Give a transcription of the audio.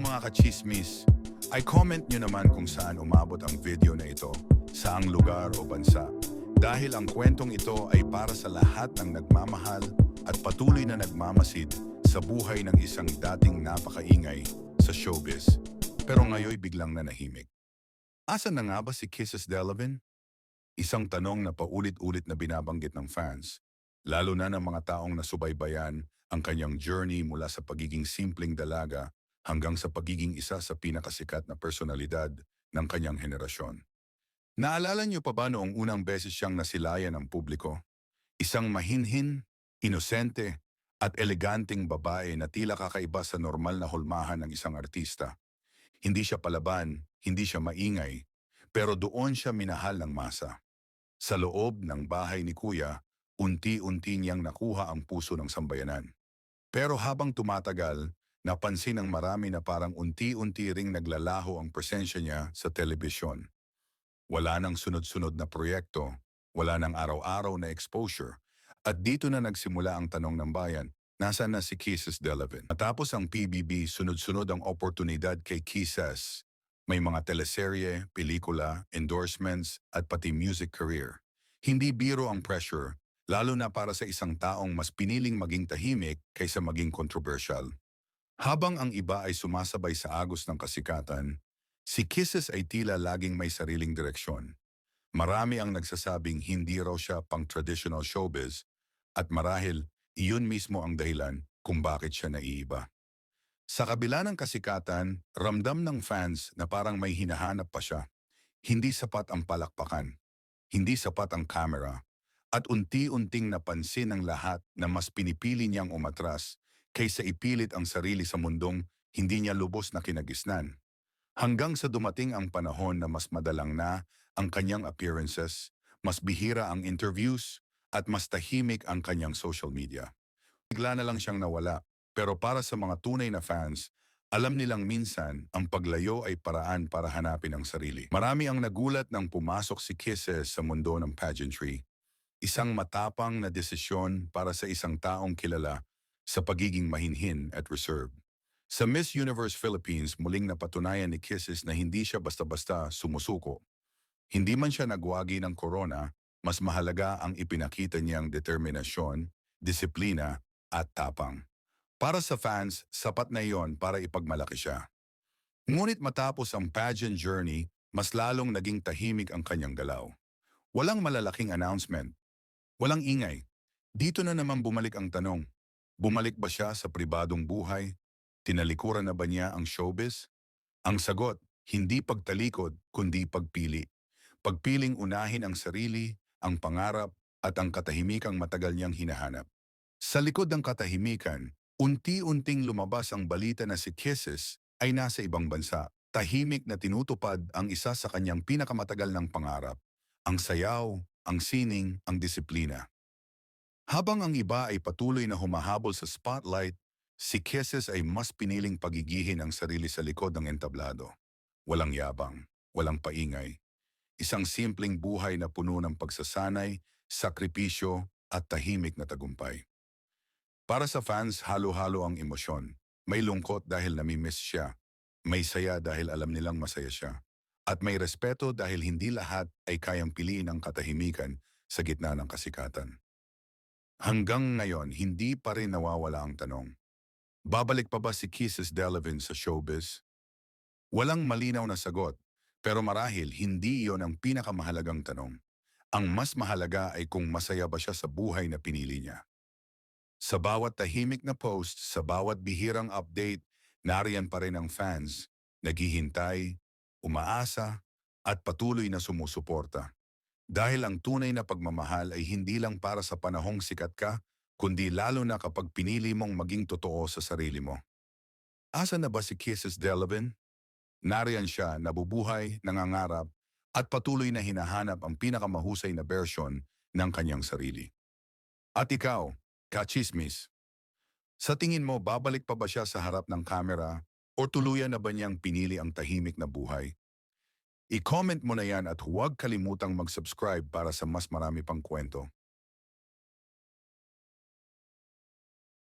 mga kachismis, ay comment nyo naman kung saan umabot ang video na ito, saang lugar o bansa. Dahil ang kwentong ito ay para sa lahat ng nagmamahal at patuloy na nagmamasid sa buhay ng isang dating napakaingay sa showbiz. Pero ngayon biglang nanahimik. Asan na nga ba si Kisses Delavan? Isang tanong na paulit-ulit na binabanggit ng fans, lalo na ng mga taong nasubaybayan ang kanyang journey mula sa pagiging simpleng dalaga hanggang sa pagiging isa sa pinakasikat na personalidad ng kanyang henerasyon. Naalala niyo pa ba noong unang beses siyang nasilayan ng publiko? Isang mahinhin, inosente, at eleganteng babae na tila kakaiba sa normal na hulmahan ng isang artista. Hindi siya palaban, hindi siya maingay, pero doon siya minahal ng masa. Sa loob ng bahay ni Kuya, unti-unti niyang nakuha ang puso ng sambayanan. Pero habang tumatagal, napansin ng marami na parang unti-unti ring naglalaho ang presensya niya sa telebisyon. Wala nang sunod-sunod na proyekto, wala nang araw-araw na exposure, at dito na nagsimula ang tanong ng bayan, nasaan na si Kisses Delavan? Matapos ang PBB, sunod-sunod ang oportunidad kay Kisses. May mga teleserye, pelikula, endorsements, at pati music career. Hindi biro ang pressure, lalo na para sa isang taong mas piniling maging tahimik kaysa maging controversial. Habang ang iba ay sumasabay sa agos ng kasikatan, si Kisses ay tila laging may sariling direksyon. Marami ang nagsasabing hindi raw siya pang traditional showbiz at marahil iyon mismo ang dahilan kung bakit siya naiiba. Sa kabila ng kasikatan, ramdam ng fans na parang may hinahanap pa siya. Hindi sapat ang palakpakan, hindi sapat ang camera, at unti-unting napansin ng lahat na mas pinipili niyang umatras kaysa ipilit ang sarili sa mundong hindi niya lubos na kinagisnan. Hanggang sa dumating ang panahon na mas madalang na ang kanyang appearances, mas bihira ang interviews, at mas tahimik ang kanyang social media. Bigla na lang siyang nawala, pero para sa mga tunay na fans, alam nilang minsan ang paglayo ay paraan para hanapin ang sarili. Marami ang nagulat nang pumasok si Kisses sa mundo ng pageantry. Isang matapang na desisyon para sa isang taong kilala sa pagiging mahinhin at reserved. Sa Miss Universe Philippines, muling napatunayan ni Kisses na hindi siya basta-basta sumusuko. Hindi man siya nagwagi ng corona, mas mahalaga ang ipinakita niyang determinasyon, disiplina, at tapang. Para sa fans, sapat na iyon para ipagmalaki siya. Ngunit matapos ang pageant journey, mas lalong naging tahimik ang kanyang galaw. Walang malalaking announcement, walang ingay. Dito na naman bumalik ang tanong. Bumalik ba siya sa pribadong buhay? Tinalikuran na ba niya ang showbiz? Ang sagot, hindi pagtalikod, kundi pagpili. Pagpiling unahin ang sarili, ang pangarap, at ang katahimikang matagal niyang hinahanap. Sa likod ng katahimikan, unti-unting lumabas ang balita na si Kisses ay nasa ibang bansa. Tahimik na tinutupad ang isa sa kanyang pinakamatagal ng pangarap. Ang sayaw, ang sining, ang disiplina. Habang ang iba ay patuloy na humahabol sa spotlight, si Kisses ay mas piniling pagigihin ang sarili sa likod ng entablado. Walang yabang, walang paingay. Isang simpleng buhay na puno ng pagsasanay, sakripisyo at tahimik na tagumpay. Para sa fans, halo-halo ang emosyon. May lungkot dahil namimiss siya. May saya dahil alam nilang masaya siya. At may respeto dahil hindi lahat ay kayang piliin ang katahimikan sa gitna ng kasikatan. Hanggang ngayon, hindi pa rin nawawala ang tanong. Babalik pa ba si Kisses Delavan sa showbiz? Walang malinaw na sagot, pero marahil hindi iyon ang pinakamahalagang tanong. Ang mas mahalaga ay kung masaya ba siya sa buhay na pinili niya. Sa bawat tahimik na post, sa bawat bihirang update, nariyan pa rin ang fans, naghihintay, umaasa, at patuloy na sumusuporta. Dahil ang tunay na pagmamahal ay hindi lang para sa panahong sikat ka, kundi lalo na kapag pinili mong maging totoo sa sarili mo. Asa na ba si Kisses Delavan? Nariyan siya, nabubuhay, nangangarap, at patuloy na hinahanap ang pinakamahusay na bersyon ng kanyang sarili. At ikaw, kachismis, sa tingin mo babalik pa ba siya sa harap ng kamera o tuluyan na ba niyang pinili ang tahimik na buhay? I-comment mo na yan at huwag kalimutang mag-subscribe para sa mas marami pang kwento.